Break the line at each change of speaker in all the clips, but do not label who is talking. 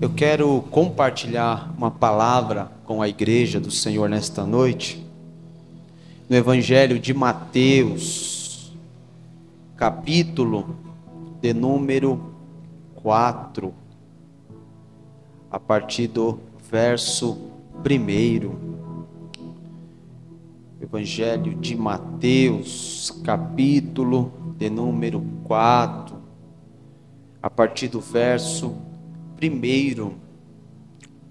Eu quero compartilhar uma palavra com a igreja do Senhor nesta noite, no Evangelho de Mateus, capítulo de número 4, a partir do verso 1. Evangelho de Mateus, capítulo de número 4, a partir do verso 1. O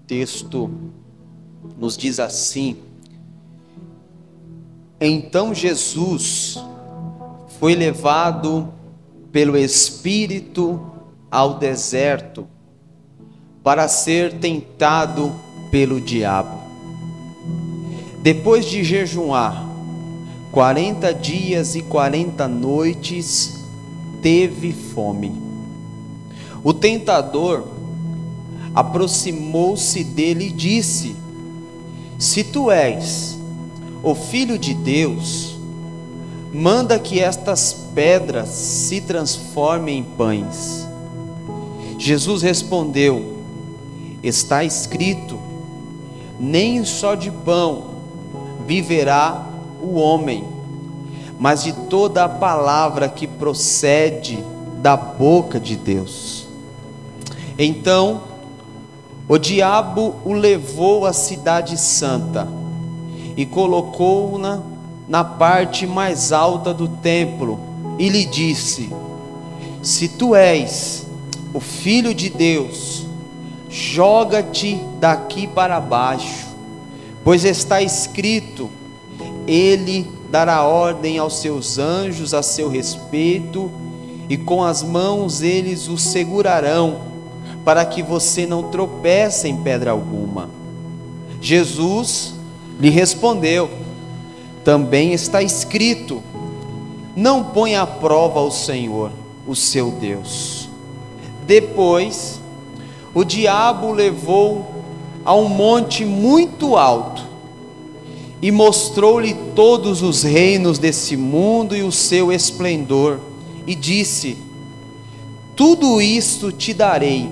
texto nos diz assim: Então Jesus foi levado pelo Espírito ao deserto para ser tentado pelo diabo. Depois de jejuar 40 dias e 40 noites, teve fome. O tentador aproximou-se dele e disse: Se tu és o Filho de Deus, manda que estas pedras se transformem em pães. Jesus respondeu: Está escrito, nem só de pão viverá o homem, mas de toda a palavra que procede da boca de Deus. Então o diabo o levou à cidade santa e colocou-na na parte mais alta do templo e lhe disse: Se tu és o Filho de Deus, joga-te daqui para baixo, pois está escrito, ele dará ordem aos seus anjos a seu respeito, e com as mãos eles o segurarão, para que você não tropece em pedra alguma. Jesus lhe respondeu: Também está escrito, não ponha à prova o Senhor, o seu Deus. Depois, o diabo o levou a um monte muito alto e mostrou-lhe todos os reinos desse mundo e o seu esplendor, e disse: Tudo isto te darei,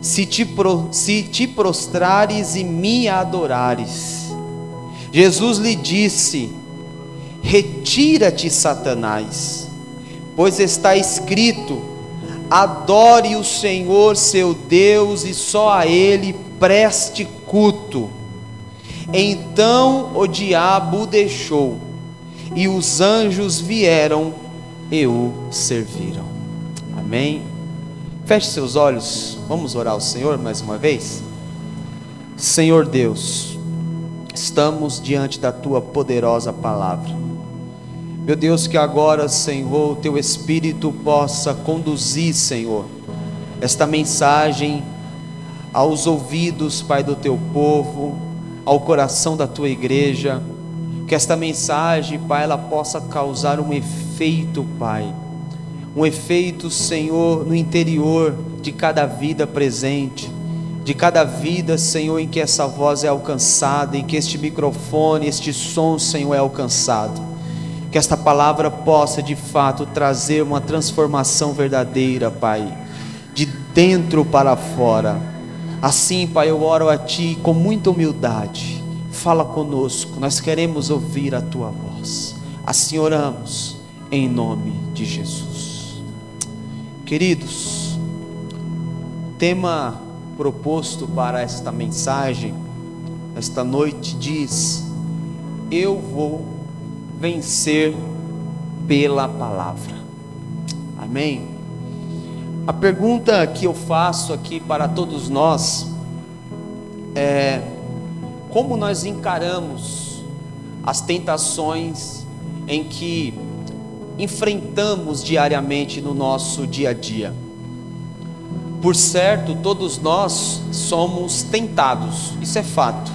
se te prostrares e me adorares. Jesus lhe disse: Retira-te, Satanás, pois está escrito, adore o Senhor seu Deus e só a Ele preste culto. Então o diabo o deixou, e os anjos vieram e o serviram. Amém? Feche seus olhos, vamos orar ao Senhor mais uma vez. Senhor Deus, estamos diante da Tua poderosa palavra. Meu Deus, que agora, Senhor, o Teu Espírito possa conduzir, Senhor, esta mensagem aos ouvidos, Pai, do Teu povo, ao coração da Tua igreja. Que esta mensagem, Pai, ela possa causar um efeito, Pai, um efeito, Senhor, no interior de cada vida presente, de cada vida, Senhor, em que essa voz é alcançada, em que este microfone, este som, Senhor, é alcançado. Que esta palavra possa, de fato, trazer uma transformação verdadeira, Pai, de dentro para fora. Assim, Pai, eu oro a Ti com muita humildade. Fala conosco, nós queremos ouvir a Tua voz. Assim oramos, em nome de Jesus. Queridos, o tema proposto para esta mensagem, esta noite, diz: Eu vou vencer pela palavra. Amém? A pergunta que eu faço aqui para todos nós é: como nós encaramos as tentações em que enfrentamos diariamente no nosso dia a dia? Por certo, todos nós somos tentados, isso é fato.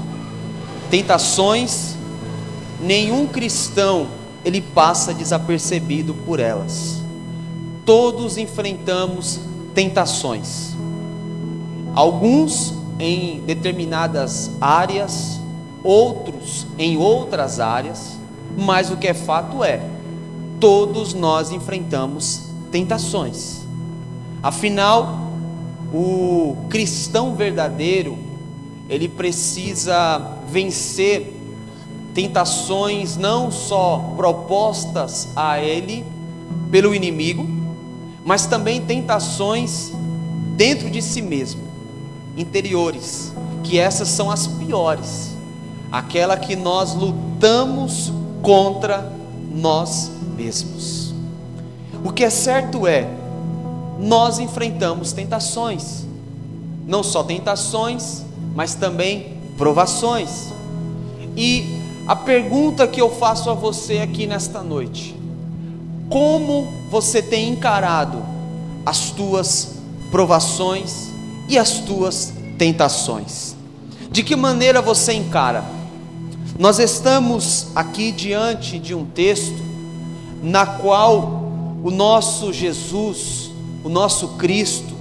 Tentações, nenhum cristão ele passa desapercebido por elas. Todos enfrentamos tentações, alguns em determinadas áreas, outros em outras áreas, mas o que é fato é, todos nós enfrentamos tentações. Afinal, o cristão verdadeiro, ele precisa vencer tentações não só propostas a ele pelo inimigo, mas também tentações dentro de si mesmo, interiores, que essas são as piores, aquela que nós lutamos contra nós mesmos. O que é certo é, nós enfrentamos tentações, não só tentações, mas também provações. E a pergunta que eu faço a você aqui nesta noite: como você tem encarado as tuas provações e as tuas tentações? De que maneira você encara? Nós estamos aqui diante de um texto na qual o nosso Jesus, o nosso Cristo,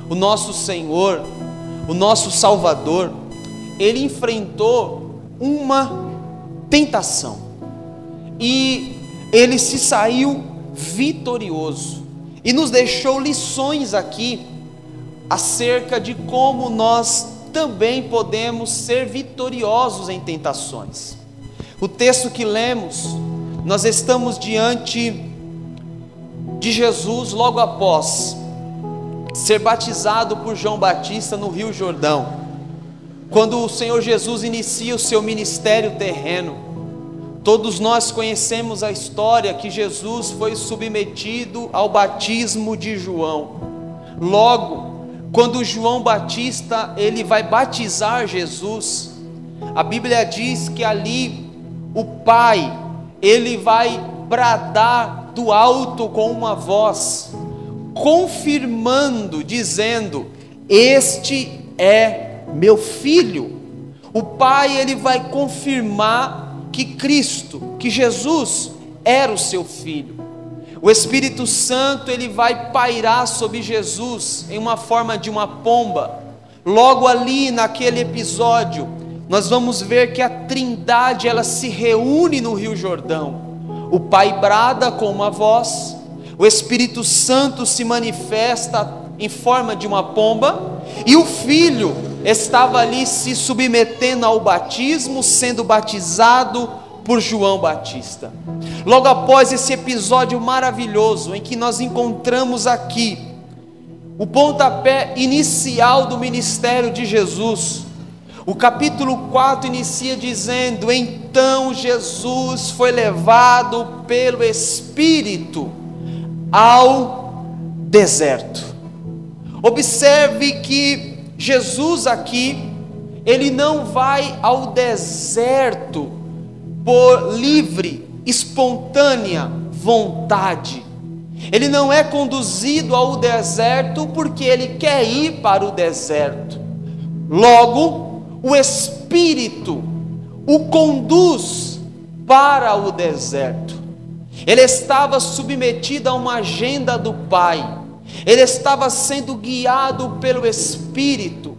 o nosso Senhor, o nosso Salvador, ele enfrentou uma tentação e ele se saiu vitorioso e nos deixou lições aqui acerca de como nós também podemos ser vitoriosos em tentações. O texto que lemos, nós estamos diante de Jesus logo após ser batizado por João Batista no Rio Jordão. Quando o Senhor Jesus inicia o seu ministério terreno, todos nós conhecemos a história que Jesus foi submetido ao batismo de João. Logo, quando João Batista ele vai batizar Jesus, a Bíblia diz que ali o Pai ele vai bradar do alto com uma voz, confirmando, dizendo: este é meu filho. O Pai ele vai confirmar que Cristo, que Jesus era o seu filho. O Espírito Santo ele vai pairar sobre Jesus em uma forma de uma pomba. Logo ali naquele episódio, nós vamos ver que a Trindade ela se reúne no Rio Jordão. O Pai brada com uma voz, o Espírito Santo se manifesta em forma de uma pomba, e o Filho estava ali se submetendo ao batismo, sendo batizado por João Batista. Logo após esse episódio maravilhoso, em que nós encontramos aqui o pontapé inicial do ministério de Jesus, o capítulo 4 inicia dizendo: então Jesus foi levado pelo Espírito ao deserto. Observe que Jesus aqui, ele não vai ao deserto por livre, espontânea vontade. Ele não é conduzido ao deserto porque ele quer ir para o deserto. Logo, o Espírito o conduz para o deserto. Ele estava submetido a uma agenda do Pai. Ele estava sendo guiado pelo Espírito.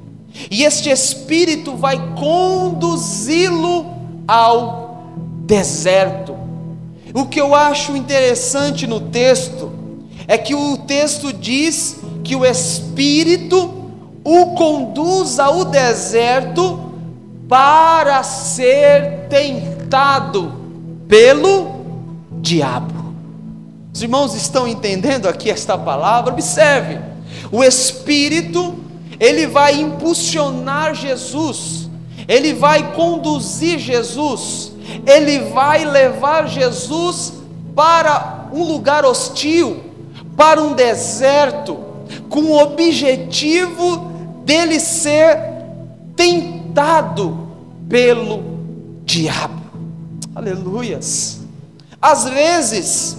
E este Espírito vai conduzi-lo ao deserto. O que eu acho interessante no texto é que o texto diz que o Espírito o conduz ao deserto para ser tentado pelo diabo. Os irmãos estão entendendo aqui esta palavra? Observe, o Espírito ele vai impulsionar Jesus, ele vai conduzir Jesus, ele vai levar Jesus para um lugar hostil, para um deserto, com o objetivo dele ser tentado pelo diabo. Aleluias. Às vezes,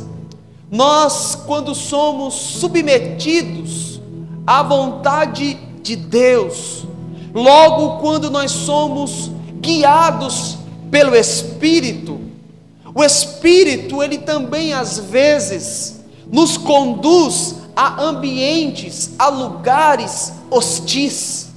nós quando somos submetidos à vontade de Deus, logo quando nós somos guiados pelo Espírito, o Espírito ele também às vezes nos conduz a ambientes, a lugares hostis.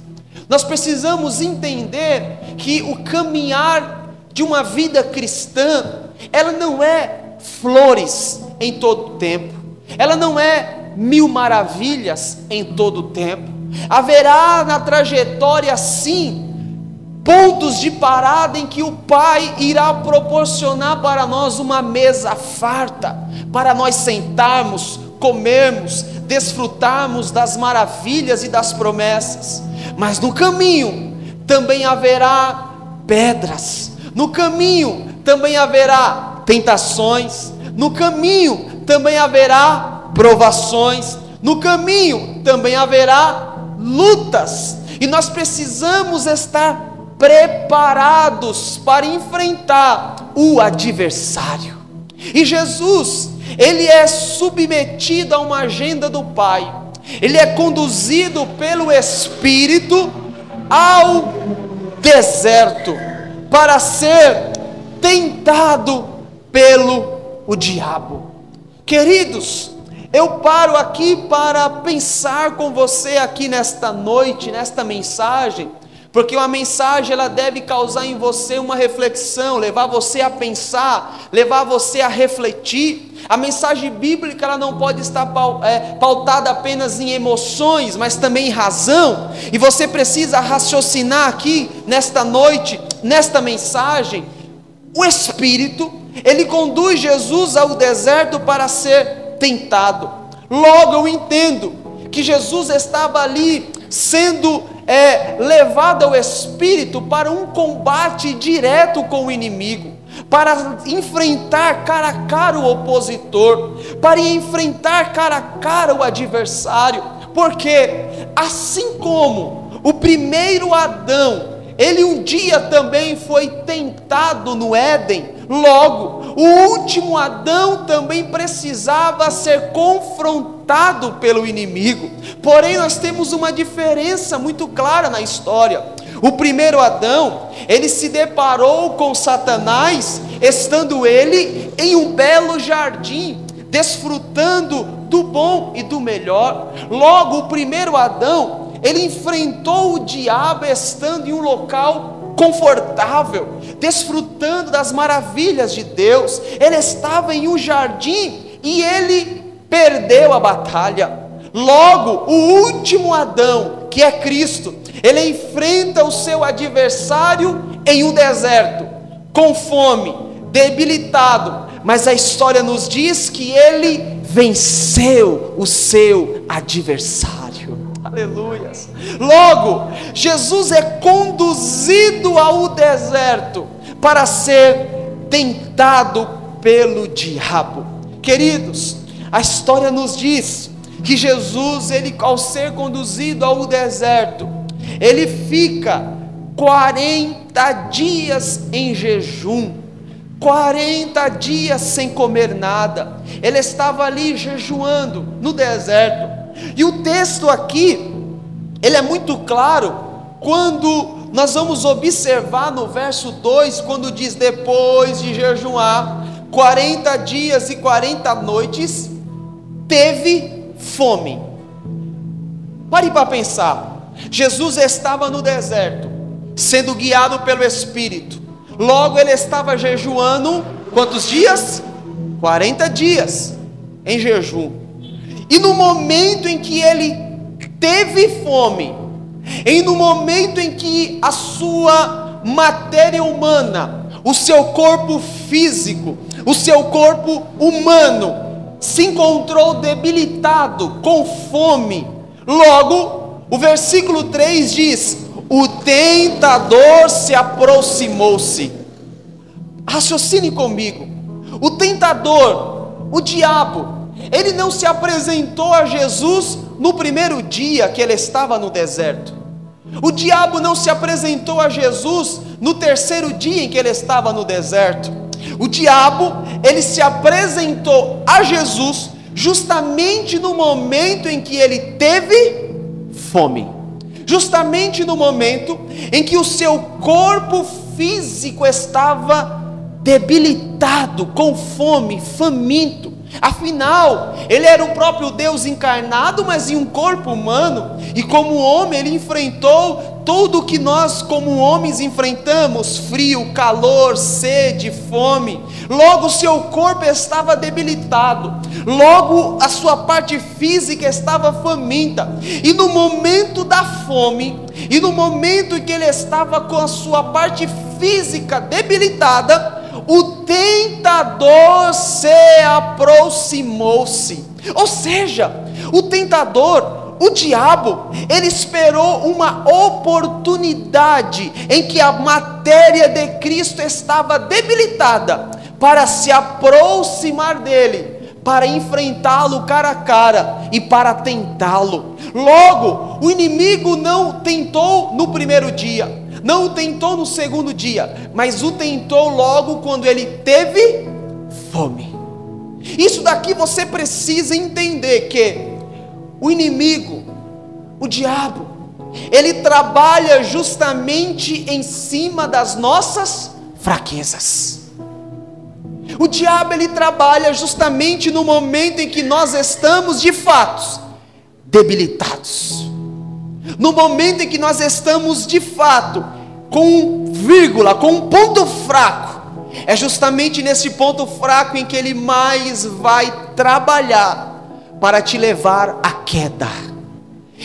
Nós precisamos entender que o caminhar de uma vida cristã, ela não é flores em todo o tempo, ela não é mil maravilhas em todo o tempo. Haverá na trajetória, sim, pontos de parada em que o Pai irá proporcionar para nós uma mesa farta, para nós sentarmos, comermos, desfrutarmos das maravilhas e das promessas. Mas no caminho também haverá pedras, no caminho também haverá tentações, no caminho também haverá provações, no caminho também haverá lutas, e nós precisamos estar preparados para enfrentar o adversário. E Jesus, ele é submetido a uma agenda do Pai, ele é conduzido pelo Espírito ao deserto para ser tentado pelo diabo. Queridos, eu paro aqui para pensar com você aqui nesta noite, nesta mensagem, porque uma mensagem ela deve causar em você uma reflexão, levar você a pensar, levar você a refletir. A mensagem bíblica ela não pode estar pautada apenas em emoções, mas também em razão, e você precisa raciocinar aqui nesta noite, nesta mensagem. O Espírito, ele conduz Jesus ao deserto para ser tentado. Logo eu entendo que Jesus estava ali sendo levado ao Espírito para um combate direto com o inimigo, para enfrentar cara a cara o opositor, para enfrentar cara a cara o adversário, porque assim como o primeiro Adão, ele um dia também foi tentado no Éden, logo, o último Adão também precisava ser confrontado pelo inimigo. Porém, nós temos uma diferença muito clara na história. O primeiro Adão, ele se deparou com Satanás, estando ele em um belo jardim, desfrutando do bom e do melhor. Logo, o primeiro Adão, ele enfrentou o diabo estando em um local confortável, desfrutando das maravilhas de Deus. Ele estava em um jardim e ele perdeu a batalha. Logo, o último Adão, que é Cristo, ele enfrenta o seu adversário em um deserto, com fome, debilitado, mas a história nos diz que ele venceu o seu adversário. Aleluias. Logo, Jesus é conduzido ao deserto para ser tentado pelo diabo. Queridos, a história nos diz que Jesus, ele ao ser conduzido ao deserto, ele fica 40 dias em jejum, 40 dias sem comer nada. Ele estava ali jejuando no deserto. E o texto aqui, ele é muito claro, quando nós vamos observar no verso 2, quando diz: depois de jejuar 40 dias e 40 noites, teve fome. Pare para pensar, Jesus estava no deserto, sendo guiado pelo Espírito, logo ele estava jejuando, quantos dias? 40 dias em jejum. E no momento em que ele teve fome, e no momento em que a sua matéria humana, o seu corpo físico, o seu corpo humano, se encontrou debilitado, com fome, logo, o versículo 3 diz: o tentador se aproximou-se. Raciocine comigo, o tentador, o diabo, ele não se apresentou a Jesus no primeiro dia que ele estava no deserto. O diabo não se apresentou a Jesus no terceiro dia em que ele estava no deserto. O diabo, ele se apresentou a Jesus justamente no momento em que ele teve fome. Justamente no momento em que o seu corpo físico estava debilitado, com fome, faminto. Afinal, ele era o próprio Deus encarnado, mas em um corpo humano, e como homem ele enfrentou tudo que nós como homens enfrentamos, frio, calor, sede, fome, logo seu corpo estava debilitado, logo a sua parte física estava faminta, e no momento da fome, e no momento em que ele estava com a sua parte física debilitada, o tentador se aproximou-se. Ou seja, o tentador, o diabo, ele esperou uma oportunidade em que a matéria de Cristo estava debilitada para se aproximar dele, para enfrentá-lo cara a cara e para tentá-lo. Logo, o inimigo não tentou no primeiro dia, não o tentou no segundo dia, mas o tentou logo quando ele teve fome. Isso daqui você precisa entender, que o inimigo, o diabo, ele trabalha justamente em cima das nossas fraquezas. O diabo, ele trabalha justamente no momento em que nós estamos de fato debilitados, no momento em que nós estamos de fato com vírgula, com um ponto fraco. É justamente nesse ponto fraco em que ele mais vai trabalhar para te levar à queda.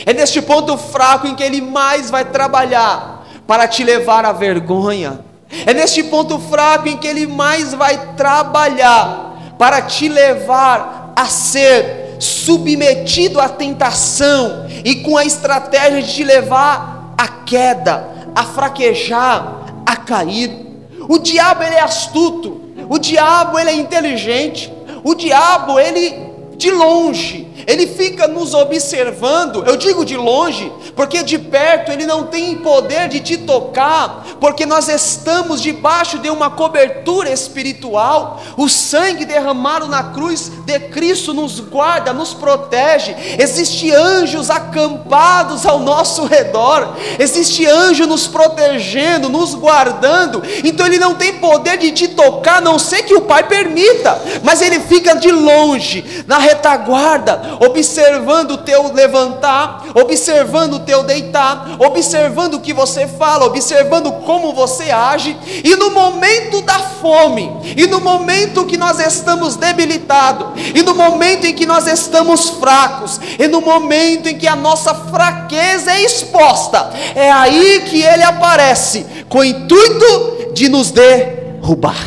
É neste ponto fraco em que ele mais vai trabalhar para te levar à vergonha. É neste ponto fraco em que ele mais vai trabalhar para te levar a ser submetido à tentação, e com a estratégia de te levar à queda, a fraquejar, a cair. O diabo, ele é astuto, o diabo, ele é inteligente, o diabo, ele de longe, ele fica nos observando. Eu digo de longe, porque de perto ele não tem poder de te tocar, porque nós estamos debaixo de uma cobertura espiritual. O sangue derramado na cruz de Cristo nos guarda, nos protege. Existem anjos acampados ao nosso redor, existe anjo nos protegendo, nos guardando. Então ele não tem poder de te tocar, a não ser que o Pai permita, mas ele fica de longe, na retaguarda, observando o teu levantar, observando o teu deitar, observando o que você fala, observando como você age. E no momento da fome, e no momento que nós estamos debilitados, e no momento em que nós estamos fracos, e no momento em que a nossa fraqueza é exposta, é aí que ele aparece com o intuito de nos derrubar.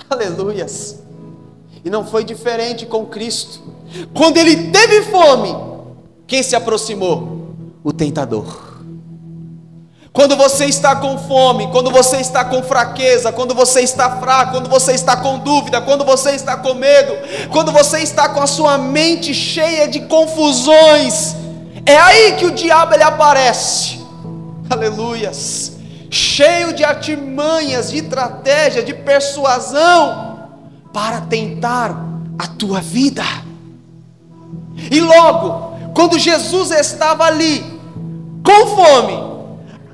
Aleluias. E não foi diferente com Cristo. Quando ele teve fome, quem se aproximou? O tentador. Quando você está com fome, quando você está com fraqueza, quando você está fraco, quando você está com dúvida, quando você está com medo, quando você está com a sua mente cheia de confusões, é aí que o diabo ele aparece. Aleluias. Cheio de artimanhas, de estratégia, de persuasão, para tentar a tua vida. E logo, quando Jesus estava ali com fome,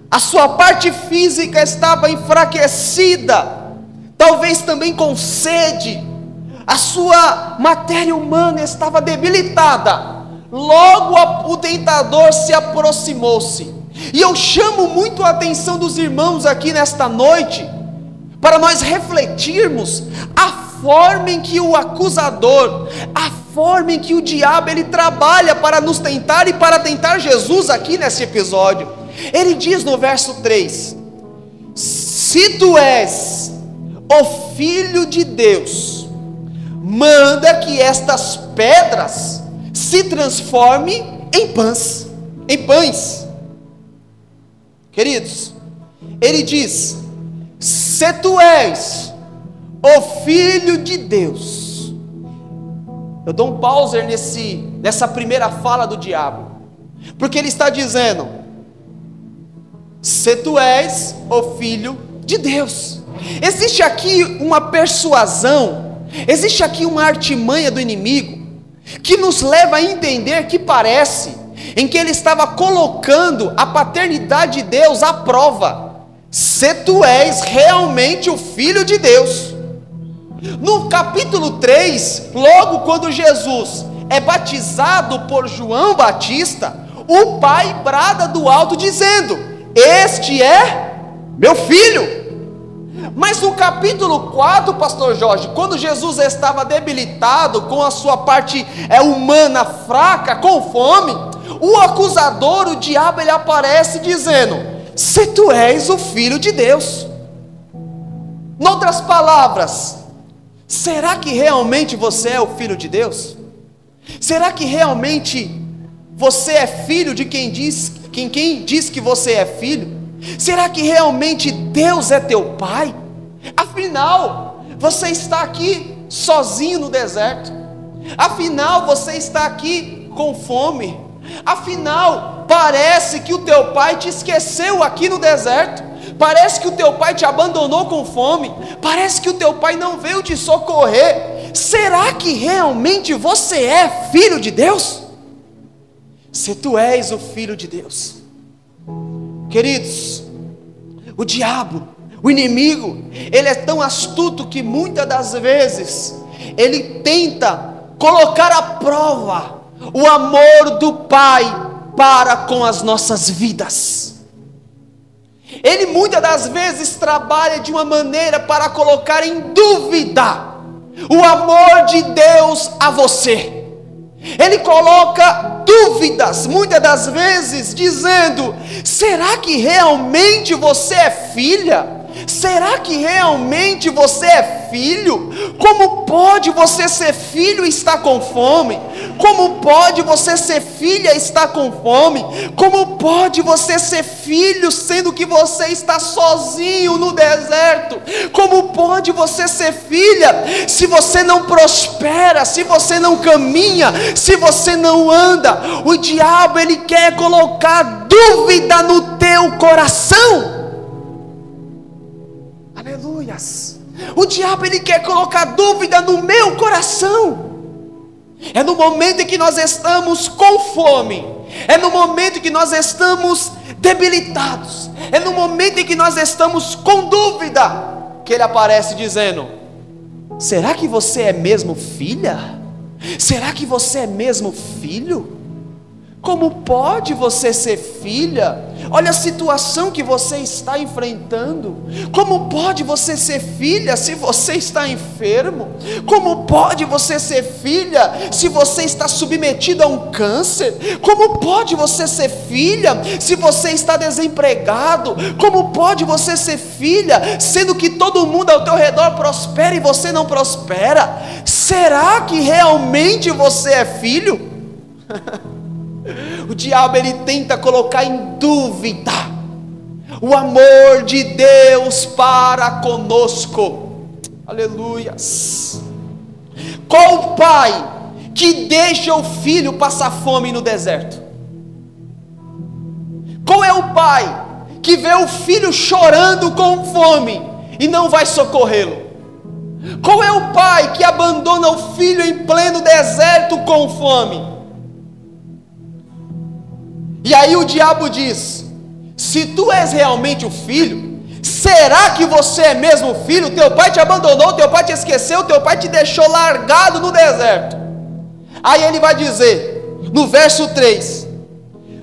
a sua parte física estava enfraquecida, talvez também com sede, a sua matéria humana estava debilitada. Logo o tentador se aproximou-se. E eu chamo muito a atenção dos irmãos aqui nesta noite, para nós refletirmos a forma em que o acusador, a forma em que o diabo ele trabalha para nos tentar e para tentar Jesus aqui nesse episódio. Ele diz no verso 3: se tu és o Filho de Deus, manda que estas pedras se transformem em pães. Queridos, ele diz: se tu és o Filho de Deus. Eu dou um pause nessa primeira fala do diabo, porque ele está dizendo: se tu és o Filho de Deus. Existe aqui uma persuasão, existe aqui uma artimanha do inimigo, que nos leva a entender que parece em que ele estava colocando a paternidade de Deus à prova. Se tu és realmente o Filho de Deus. No capítulo 3, logo quando Jesus é batizado por João Batista, o pai brada do alto dizendo: este é meu filho. Mas no capítulo 4, pastor Jorge, quando Jesus estava debilitado, com a sua parte humana fraca, com fome, o acusador, o diabo, ele aparece dizendo: se tu és o filho de Deus. Em outras palavras, será que realmente você é o filho de Deus? Será que realmente você é filho de quem diz que você é filho? Será que realmente Deus é teu pai? Afinal, você está aqui sozinho no deserto. Afinal, você está aqui com fome. Afinal, parece que o teu pai te esqueceu aqui no deserto. Parece que o teu pai te abandonou com fome. Parece que o teu pai não veio te socorrer. Será que realmente você é filho de Deus? Se tu és o filho de Deus, queridos, o diabo, o inimigo, ele é tão astuto que muitas das vezes ele tenta colocar à prova o amor do Pai para com as nossas vidas. Ele muitas das vezes trabalha de uma maneira para colocar em dúvida o amor de Deus a você. Ele coloca dúvidas, muitas das vezes, dizendo: será que realmente você é filha? Será que realmente você é filho? Como pode você ser filho e estar com fome? Como pode você ser filha e estar com fome? Como pode você ser filho sendo que você está sozinho no deserto? Como pode você ser filha se você não prospera, se você não caminha, se você não anda? O diabo, ele quer colocar dúvida no teu coração. Aleluias. O diabo, ele quer colocar dúvida no meu coração. É no momento em que nós estamos com fome, é no momento em que nós estamos debilitados, é no momento em que nós estamos com dúvida, que ele aparece dizendo: será que você é mesmo filha? Será que você é mesmo filho? Como pode você ser filha? Olha a situação que você está enfrentando. Como pode você ser filha se você está enfermo? Como pode você ser filha se você está submetido a um câncer? Como pode você ser filha se você está desempregado? Como pode você ser filha sendo que todo mundo ao teu redor prospera e você não prospera? Será que realmente você é filho? O diabo, ele tenta colocar em dúvida o amor de Deus para conosco. Aleluias. Qual o pai que deixa o filho passar fome no deserto? Qual é o pai que vê o filho chorando com fome e não vai socorrê-lo? Qual é o pai que abandona o filho em pleno deserto com fome? E aí o diabo diz: se tu és realmente o filho, será que você é mesmo o filho? Teu pai te abandonou, teu pai te esqueceu, teu pai te deixou largado no deserto. Aí ele vai dizer, no verso 3: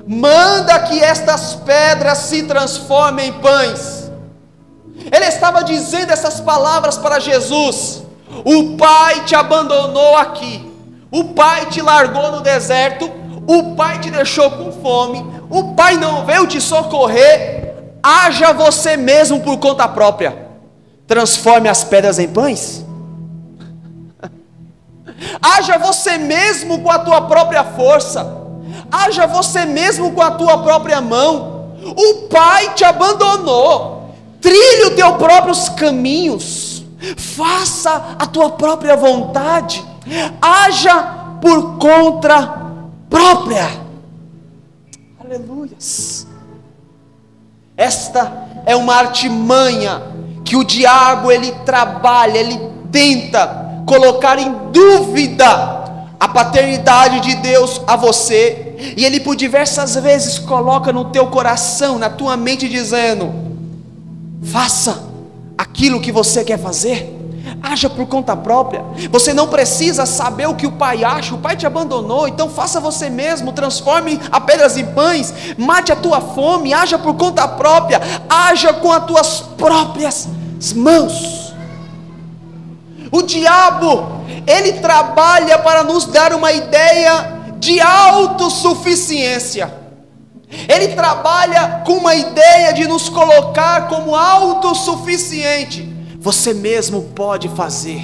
manda que estas pedras se transformem em pães. Ele estava dizendo essas palavras para Jesus: o pai te abandonou aqui, o pai te largou no deserto, o pai te deixou com fome, o pai não veio te socorrer. Haja você mesmo por conta própria, transforme as pedras em pães. Haja você mesmo com a tua própria força, haja você mesmo com a tua própria mão. O pai te abandonou, trilhe os teus próprios caminhos, faça a tua própria vontade, haja por conta própria. Aleluias. Esta é uma artimanha que o diabo, ele trabalha, ele tenta colocar em dúvida a paternidade de Deus a você, e ele por diversas vezes coloca no teu coração, na tua mente, dizendo: faça aquilo que você quer fazer, haja por conta própria. Você não precisa saber o que o pai acha. O pai te abandonou, então faça você mesmo. Transforme as pedras em pães. Mate a tua fome. Haja por conta própria. Haja com as tuas próprias mãos. O diabo, ele trabalha para nos dar uma ideia de autossuficiência. Ele trabalha com uma ideia de nos colocar como autossuficiente. Você mesmo pode fazer.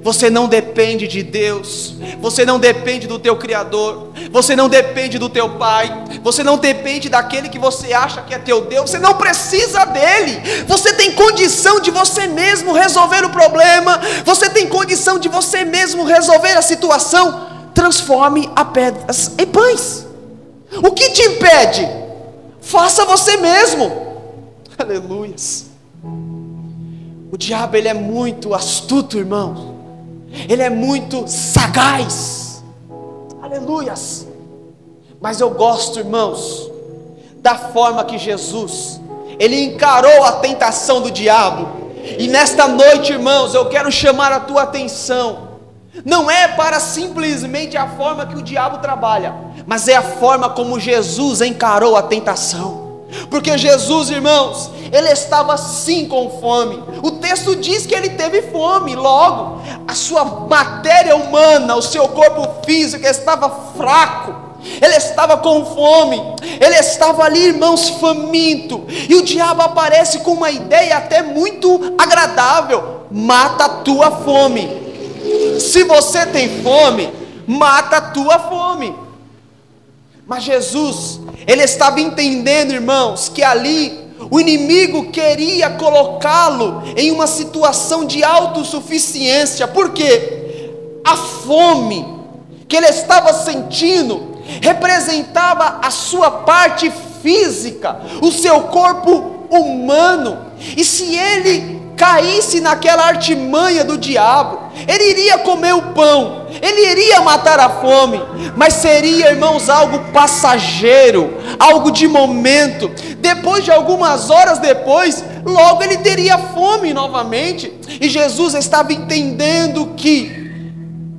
Você não depende de Deus. Você não depende do teu Criador. Você não depende do teu pai. Você não depende daquele que você acha que é teu Deus. Você não precisa dele. Você tem condição de você mesmo resolver o problema. Você tem condição de você mesmo resolver a situação. Transforme as pedras em pães. O que te impede? Faça você mesmo. Aleluias. O diabo, ele é muito astuto, irmão. Ele é muito sagaz. Aleluias. Mas eu gosto, irmãos, da forma que Jesus, ele encarou a tentação do diabo. E nesta noite, irmãos, eu quero chamar a tua atenção. Não é para simplesmente a forma que o diabo trabalha, mas é a forma como Jesus encarou a tentação. Porque Jesus, irmãos, ele estava sim com fome. O texto diz que ele teve fome. Logo, a sua matéria humana, o seu corpo físico estava fraco. Ele estava com fome. Ele estava ali, irmãos, faminto. E o diabo aparece com uma ideia até muito agradável: mata a tua fome. Se você tem fome, mata a tua fome. Mas Jesus, ele estava entendendo, irmãos, que ali o inimigo queria colocá-lo em uma situação de autossuficiência. Por quê? A fome que ele estava sentindo representava a sua parte física, o seu corpo humano. E se ele caísse naquela artimanha do diabo, ele iria comer o pão, ele iria matar a fome, mas seria, irmãos, algo passageiro, algo de momento. Depois de algumas horas depois, logo ele teria fome novamente. E Jesus estava entendendo que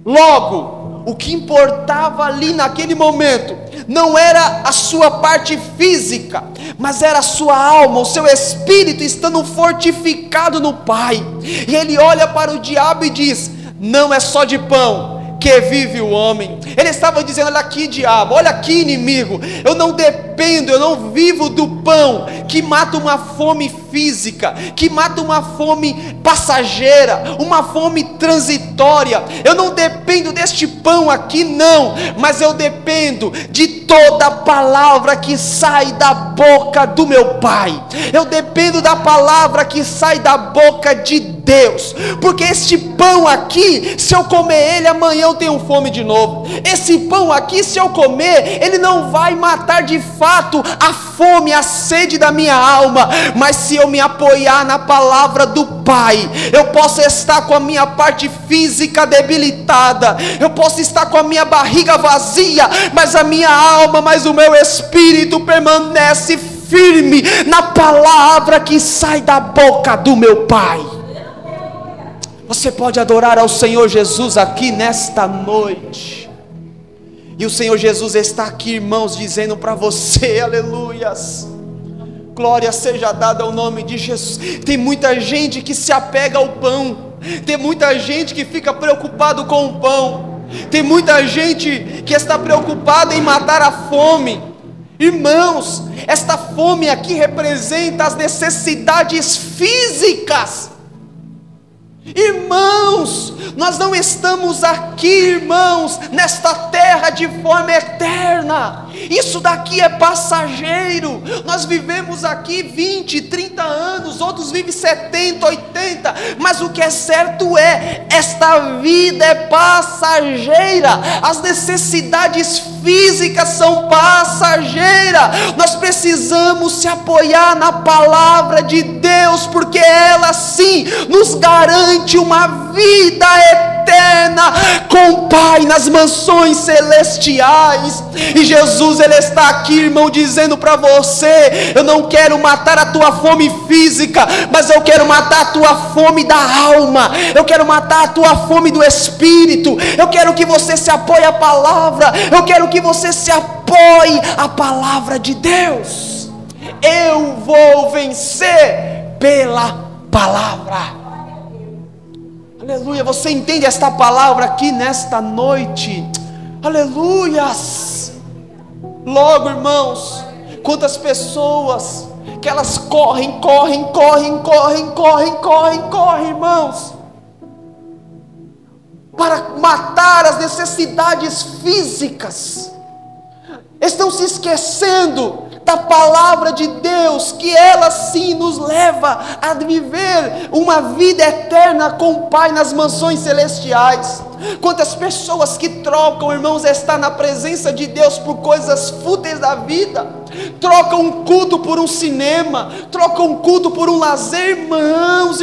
logo o que importava ali naquele momento não era a sua parte física, mas era a sua alma, o seu espírito estando fortificado no Pai. E ele olha para o diabo e diz: não é só de pão que vive o homem. Ele estava dizendo: olha aqui, diabo, olha aqui, inimigo, eu não dependo, eu não vivo do pão que mata uma fome física, que mata uma fome passageira, uma fome transitória. Eu não dependo deste pão aqui, não, mas eu dependo de toda palavra que sai da boca do meu Pai. Eu dependo da palavra que sai da boca de Deus, porque este pão aqui, se eu comer ele, amanhã eu tenho fome de novo. Esse pão aqui, se eu comer, ele não vai matar de fato a fome, a sede da minha alma, mas se eu me apoiar na palavra do Pai, eu posso estar com a minha parte física debilitada, eu posso estar com a minha barriga vazia, mas a minha alma, mas o meu espírito permanece firme na palavra que sai da boca do meu Pai. Você pode adorar ao Senhor Jesus aqui nesta noite. E o Senhor Jesus está aqui, irmãos, dizendo para você: aleluias, glória seja dada ao nome de Jesus. Tem muita gente que se apega ao pão. Tem muita gente que fica preocupado com o pão. Tem muita gente que está preocupada em matar a fome. Irmãos, esta fome aqui representa as necessidades físicas. Irmãos, nós não estamos aqui, irmãos, nesta terra de forma eterna. Isso daqui é passageiro. Nós vivemos aqui 20, 30 anos, outros vivem 70, 80. Mas o que é certo é, esta vida é passageira. As necessidades físicas são passageiras. Nós precisamos se apoiar na palavra de Deus, porque ela sim nos garante uma vida eterna. eterna com o Pai nas mansões celestiais. E Jesus, Ele está aqui, irmão, dizendo para você: eu não quero matar a tua fome física, mas eu quero matar a tua fome da alma, eu quero matar a tua fome do Espírito. Eu quero que você se apoie à palavra, eu quero que você se apoie à palavra de Deus. Eu vou vencer pela palavra. Aleluia. Você entende esta palavra aqui nesta noite? Aleluias. Logo, irmãos, quantas pessoas que elas correm, irmãos, para matar as necessidades físicas, estão se esquecendo da palavra de Deus, que ela sim nos leva a viver uma vida eterna com o Pai nas mansões celestiais. Quantas pessoas que trocam, irmãos, estar na presença de Deus por coisas fúteis da vida, trocam um culto por um cinema, trocam um culto por um lazer. Irmãos,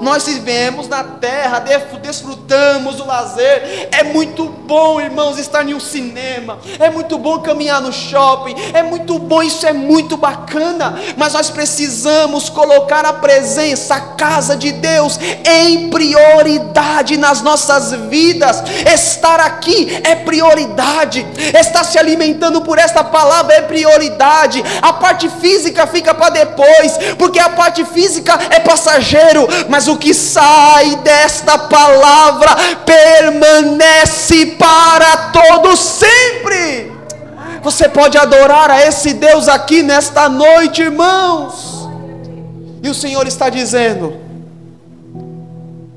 nós vivemos na terra, desfrutamos do lazer. É muito bom, irmãos, estar em um cinema, é muito bom caminhar no shopping, é muito bom, isso é muito bacana, mas nós precisamos colocar a presença, a casa de Deus em prioridade nas nossas vidas. Estar aqui é prioridade, estar se alimentando por esta palavra é prioridade. A parte física fica para depois, porque a parte física é passageiro, mas o que sai desta palavra permanece para todo sempre. Você pode adorar a esse Deus aqui nesta noite, irmãos. E o Senhor está dizendo: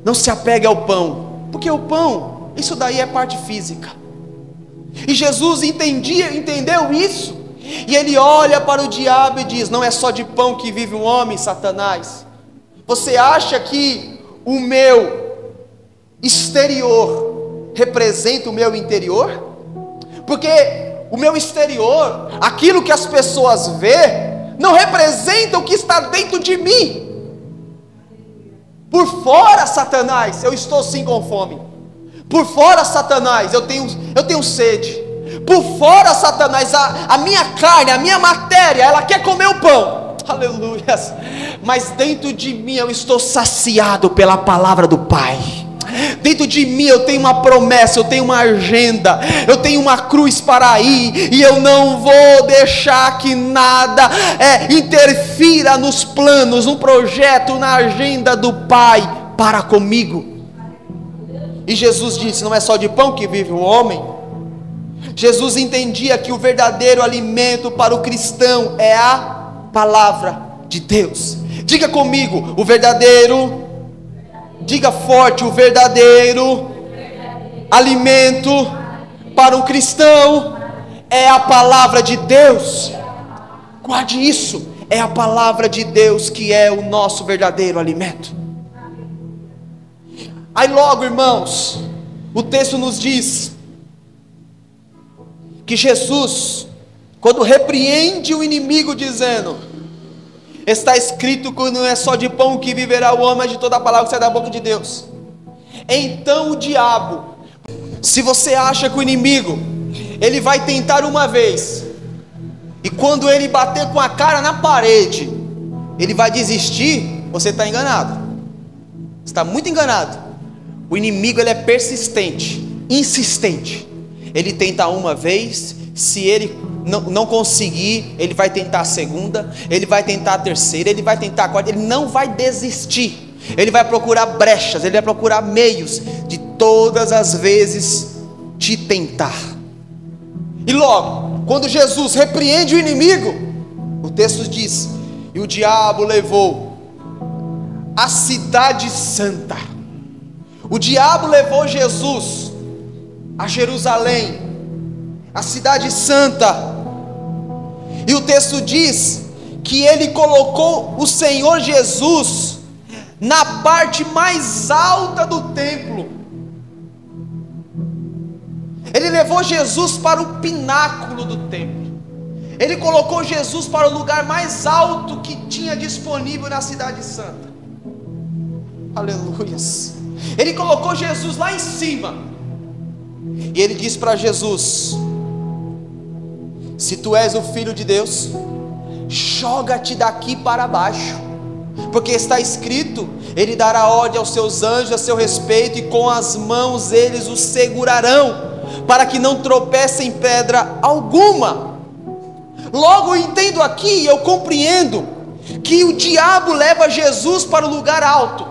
não se apegue ao pão, porque o pão, isso daí é parte física. E Jesus entendeu isso, e ele olha para o diabo e diz: não é só de pão que vive um homem, Satanás. Você acha que o meu exterior representa o meu interior? Porque o meu exterior, aquilo que as pessoas vê, não representa o que está dentro de mim. Por fora, Satanás, eu estou sim com fome. Por fora, Satanás, eu tenho sede. Por fora, Satanás, a minha carne, a minha matéria, ela quer comer o pão. Aleluias. Mas dentro de mim eu estou saciado pela palavra do Pai. Dentro de mim eu tenho uma promessa, eu tenho uma agenda, eu tenho uma cruz para ir, e eu não vou deixar que nada interfira nos planos, no projeto, na agenda do Pai para comigo. E Jesus disse: não é só de pão que vive o homem. Jesus entendia que o verdadeiro alimento para o cristão é a palavra de Deus. Diga comigo: o verdadeiro, diga forte, o verdadeiro alimento para um cristão é a palavra de Deus. Guarde isso, é a palavra de Deus que é o nosso verdadeiro alimento. Aí logo, irmãos, o texto nos diz que Jesus, quando repreende o inimigo, dizendo: está escrito que não é só de pão que viverá o homem, mas de toda a palavra que sai da boca de Deus. Então o diabo, se você acha que o inimigo, ele vai tentar uma vez, e quando ele bater com a cara na parede, ele vai desistir, você está enganado. Você está muito enganado. O inimigo, ele é persistente, insistente. Ele tenta uma vez, se ele não conseguir, ele vai tentar a segunda, ele vai tentar a terceira, ele vai tentar a quarta, ele não vai desistir. Ele vai procurar brechas, ele vai procurar meios de todas as vezes te tentar. E logo, quando Jesus repreende o inimigo, o texto diz: e o diabo levou a cidade santa. O diabo levou Jesus a Jerusalém, a cidade santa. E o texto diz que ele colocou o Senhor Jesus na parte mais alta do templo. Ele levou Jesus para o pináculo do templo. Ele colocou Jesus para o lugar mais alto que tinha disponível na cidade santa. Aleluias. Ele colocou Jesus lá em cima, e ele disse para Jesus: se tu és o Filho de Deus, joga-te daqui para baixo, porque está escrito: ele dará ordem aos seus anjos a seu respeito, e com as mãos eles o segurarão, para que não tropece em pedra alguma. Logo eu entendo aqui, eu compreendo que o diabo leva Jesus para o lugar alto.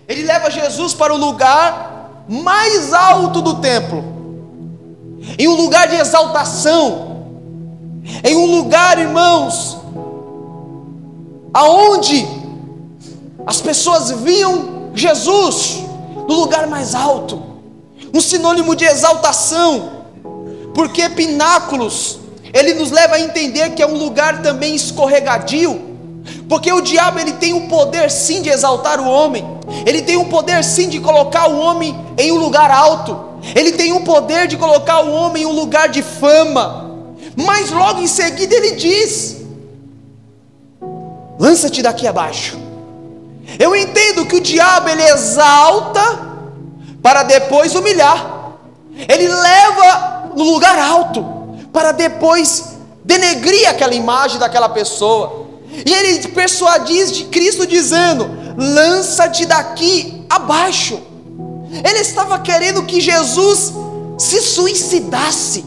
Ele leva Jesus para o lugar mais alto do templo, em um lugar de exaltação, em um lugar, irmãos, aonde as pessoas viam Jesus no lugar mais alto, um sinônimo de exaltação, porque pináculos, ele nos leva a entender que é um lugar também escorregadio, porque o diabo, ele tem o poder sim de exaltar o homem, ele tem o poder sim de colocar o homem em um lugar alto, ele tem o poder de colocar o homem em um lugar de fama, mas logo em seguida ele diz: lança-te daqui abaixo. Eu entendo que o diabo, ele exalta para depois humilhar, ele leva no lugar alto para depois denegrir aquela imagem daquela pessoa, e ele persuadiu de Cristo dizendo: lança-te daqui abaixo. Ele estava querendo que Jesus se suicidasse,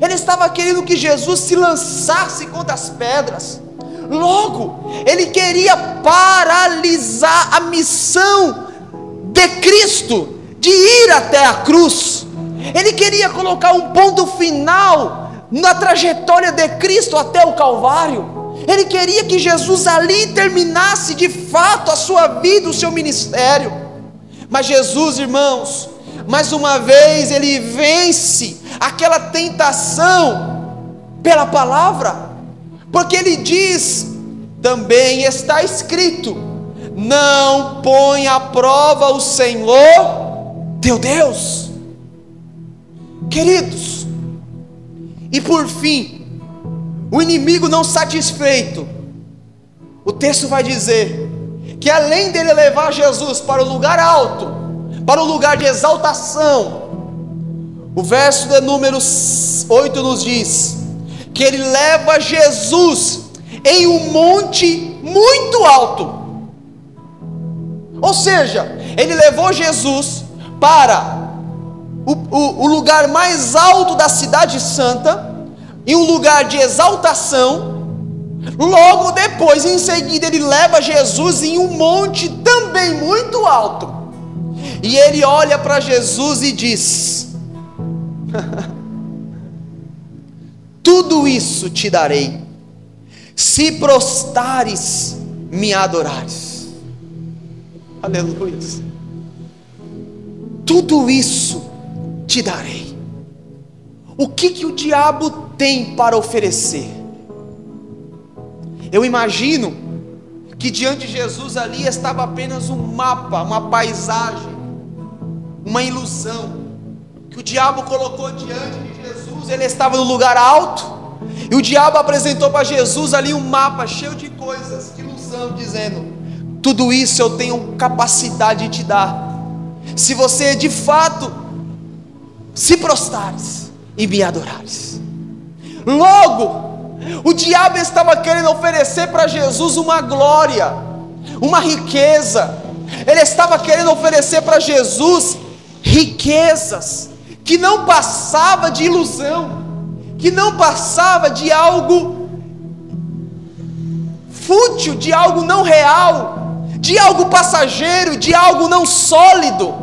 ele estava querendo que Jesus se lançasse contra as pedras. Logo, ele queria paralisar a missão de Cristo, de ir até a cruz. Ele queria colocar um ponto final na trajetória de Cristo até o Calvário. Ele queria que Jesus ali terminasse de fato a sua vida, o seu ministério. Mas Jesus, irmãos, mais uma vez ele vence aquela tentação pela palavra, porque ele diz: também está escrito, não põe à prova o Senhor teu Deus. Queridos, e por fim, o inimigo não satisfeito, o texto vai dizer que além dele levar Jesus para o lugar alto, para o lugar de exaltação, o verso de número 8 nos diz que ele leva Jesus em um monte muito alto. Ou seja, ele levou Jesus para o lugar mais alto da cidade santa, em um lugar de exaltação. Logo depois, em seguida, ele leva Jesus em um monte também muito alto, e ele olha para Jesus e diz: tudo isso te darei, se prostrares, me adorares. Aleluia. Tudo isso te darei. O que o diabo tem para oferecer? Eu imagino que diante de Jesus ali estava apenas um mapa, uma paisagem, uma ilusão, que o diabo colocou diante de Jesus. Ele estava no lugar alto, e o diabo apresentou para Jesus ali um mapa cheio de coisas, de ilusão, dizendo: tudo isso eu tenho capacidade de te dar, se você de fato se prostrares e me adorares. Logo, o diabo estava querendo oferecer para Jesus uma glória, uma riqueza. Ele estava querendo oferecer para Jesus riquezas que não passava de ilusão, que não passava de algo fútil, de algo não real, de algo passageiro, de algo não sólido.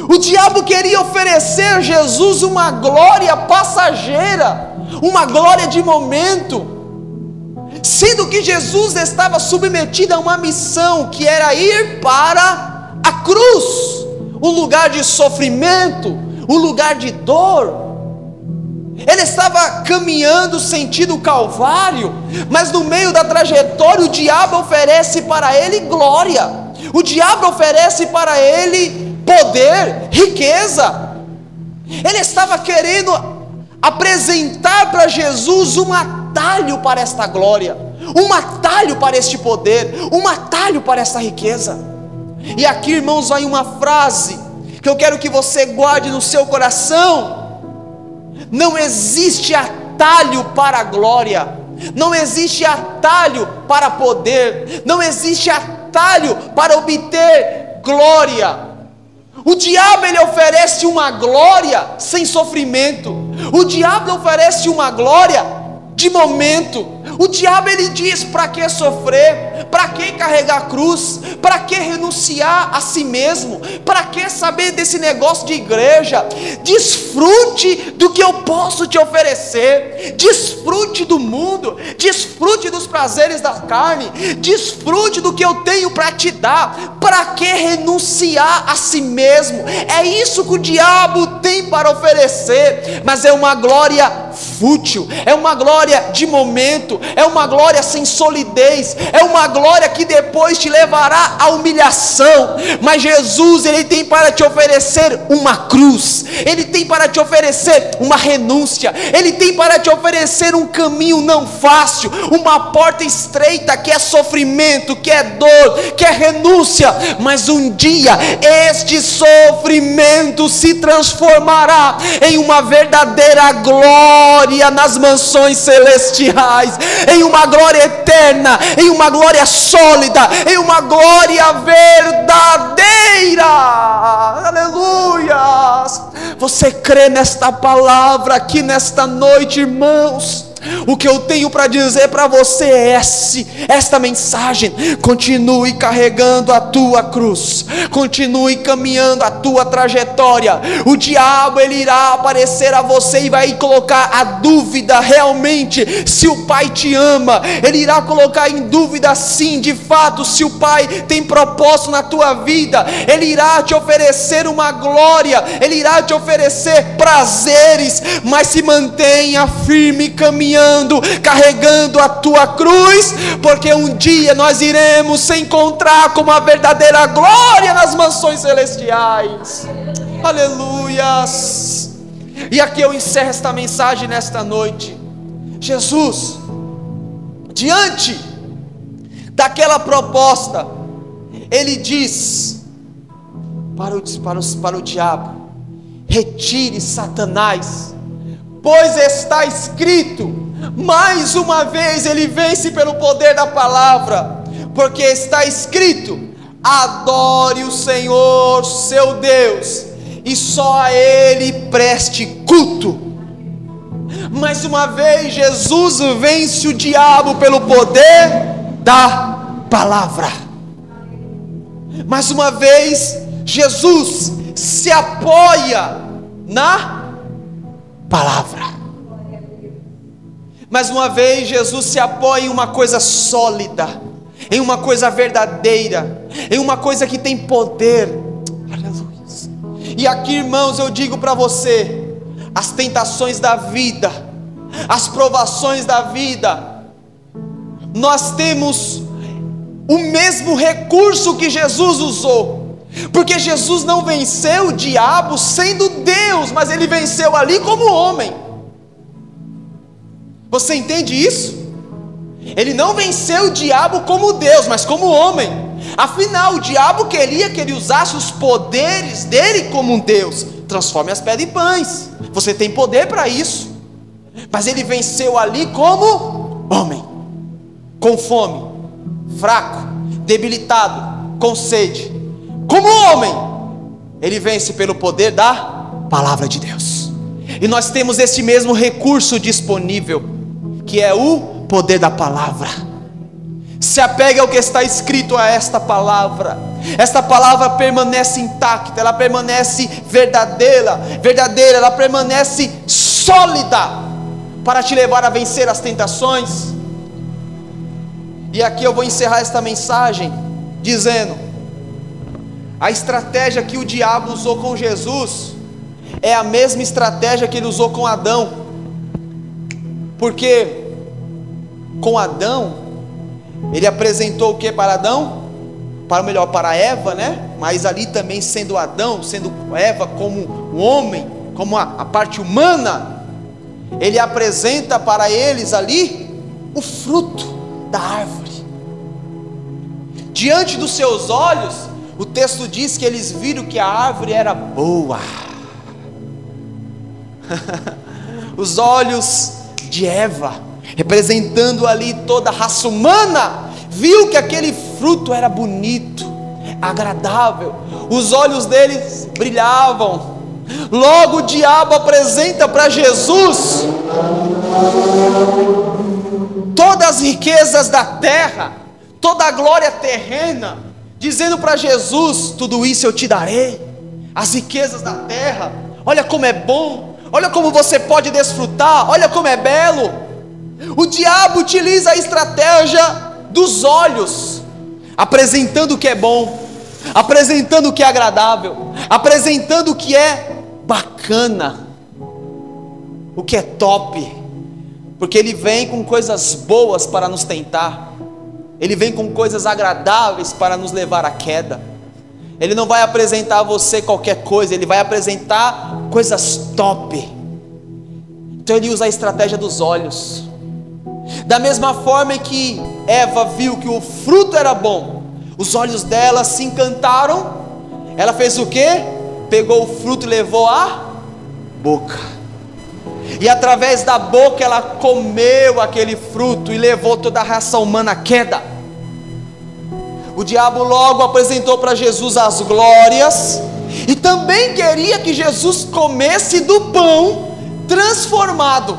O diabo queria oferecer a Jesus uma glória passageira, uma glória de momento, sendo que Jesus estava submetido a uma missão, que era ir para a cruz, um lugar de sofrimento, um lugar de dor. Ele estava caminhando sentido o Calvário, mas no meio da trajetória o diabo oferece para ele glória, o diabo oferece para ele poder, riqueza. Ele estava querendo apresentar para Jesus um atalho para esta glória, um atalho para este poder, um atalho para esta riqueza. E aqui, irmãos, vai uma frase que eu quero que você guarde no seu coração: não existe atalho para a glória, não existe atalho para poder, não existe atalho para obter glória. O diabo, ele oferece uma glória sem sofrimento. O diabo oferece uma glória de momento. O diabo, ele diz: para que sofrer? Para que carregar a cruz? Para que renunciar a si mesmo? Para que saber desse negócio de igreja? Desfrute do que eu posso te oferecer. Desfrute do mundo. Desfrute dos prazeres da carne. Desfrute do que eu tenho para te dar. Para que renunciar a si mesmo? É isso que o diabo tem para oferecer. Mas é uma glória fútil, é uma glória de momento, é uma glória sem solidez, é uma glória que depois te levará à humilhação. Mas Jesus, ele tem para te oferecer uma cruz, ele tem para te oferecer uma renúncia, ele tem para te oferecer um caminho não fácil, uma porta estreita, que é sofrimento, que é dor, que é renúncia. Mas um dia este sofrimento se transformará em uma verdadeira glória nas mansões celestiais, em uma glória eterna, em uma glória sólida, em uma glória verdadeira. Aleluia! Você crê nesta palavra aqui nesta noite, irmãos? O que eu tenho para dizer para você é esta mensagem: continue carregando a tua cruz, continue caminhando a tua trajetória. O diabo, ele irá aparecer a você e vai colocar a dúvida realmente se o Pai te ama. Ele irá colocar em dúvida, sim, de fato, se o Pai tem propósito na tua vida. Ele irá te oferecer uma glória, ele irá te oferecer prazeres, mas se mantenha firme caminhando, carregando a tua cruz, porque um dia nós iremos se encontrar com uma verdadeira glória nas mansões celestiais. Aleluias! E aqui eu encerro esta mensagem nesta noite. Jesus, diante daquela proposta, ele diz para o diabo: retire, Satanás, pois está escrito. Mais uma vez ele vence pelo poder da palavra, porque está escrito: adore o Senhor seu Deus, e só a Ele preste culto. Mais uma vez Jesus vence o diabo pelo poder da palavra. Mais uma vez Jesus se apoia na palavra. Mais uma vez Jesus se apoia em uma coisa sólida, em uma coisa verdadeira, em uma coisa que tem poder. Aleluia. E aqui, irmãos, eu digo para você: as tentações da vida, as provações da vida, nós temos o mesmo recurso que Jesus usou, porque Jesus não venceu o diabo sendo Deus, mas ele venceu ali como homem. Você entende isso? Ele não venceu o diabo como Deus, mas como homem. Afinal, o diabo queria que ele usasse os poderes dele como um Deus. Transforme as pedras em pães. Você tem poder para isso. Mas ele venceu ali como homem, com fome, fraco, debilitado, com sede. Como homem, ele vence pelo poder da palavra de Deus. E nós temos esse mesmo recurso disponível, que é o poder da palavra. Se apegue ao que está escrito a esta palavra. Esta palavra permanece intacta, ela permanece verdadeira, ela permanece sólida para te levar a vencer as tentações. E aqui eu vou encerrar esta mensagem dizendo: a estratégia que o diabo usou com Jesus é a mesma estratégia que ele usou com Adão. Porque com Adão, ele apresentou o que para Adão? Para Eva, né? Mas ali também sendo Adão, sendo Eva como o homem, como a parte humana, ele apresenta para eles ali o fruto da árvore. Diante dos seus olhos, o texto diz que eles viram que a árvore era boa. Os olhos de Eva, representando ali toda a raça humana, viu que aquele fruto era bonito, agradável, os olhos deles brilhavam. Logo o diabo apresenta para Jesus todas as riquezas da terra, toda a glória terrena, dizendo para Jesus: tudo isso eu te darei, as riquezas da terra, olha como é bom, olha como você pode desfrutar, olha como é belo. O diabo utiliza a estratégia dos olhos, apresentando o que é bom, apresentando o que é agradável, apresentando o que é bacana, o que é top, porque ele vem com coisas boas para nos tentar, ele vem com coisas agradáveis para nos levar à queda. Ele não vai apresentar a você qualquer coisa, ele vai apresentar coisas top. Então ele usa a estratégia dos olhos. Da mesma forma que Eva viu que o fruto era bom, os olhos dela se encantaram, ela fez o quê? Pegou o fruto e levou à boca, e através da boca ela comeu aquele fruto e levou toda a raça humana à queda. O diabo logo apresentou para Jesus as glórias, e também queria que Jesus comesse do pão transformado,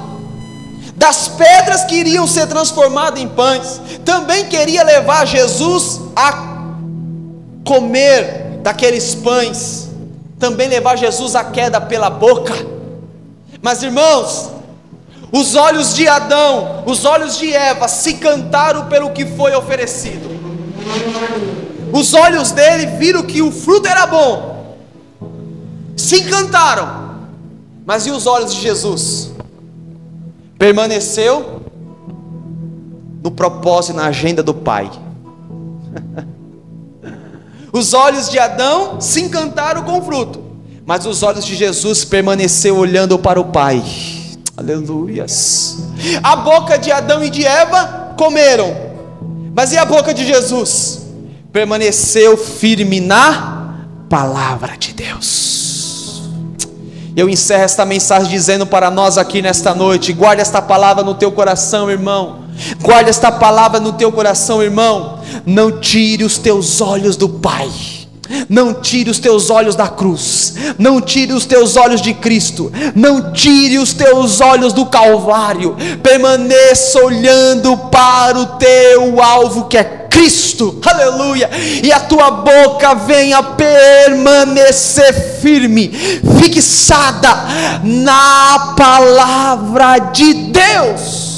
das pedras que iriam ser transformadas em pães. Também queria levar Jesus a comer daqueles pães, também levar Jesus à queda pela boca. Mas irmãos, os olhos de Adão, os olhos de Eva se encantaram pelo que foi oferecido. Os olhos dele viram que o fruto era bom, se encantaram. Mas e os olhos de Jesus? Permaneceu no propósito, na agenda do Pai. Os olhos de Adão se encantaram com o fruto, mas os olhos de Jesus permaneceu olhando para o Pai. Aleluias. A boca de Adão e de Eva comeram, mas e a boca de Jesus? Permaneceu firme na palavra de Deus. Eu encerro esta mensagem dizendo para nós aqui nesta noite: guarde esta palavra no teu coração, irmão. Guarde esta palavra no teu coração, irmão. Não tire os teus olhos do Pai, não tire os teus olhos da cruz, não tire os teus olhos de Cristo, não tire os teus olhos do Calvário. Permaneça olhando para o teu alvo, que é Cristo, aleluia. E a tua boca venha permanecer firme, fixada na palavra de Deus.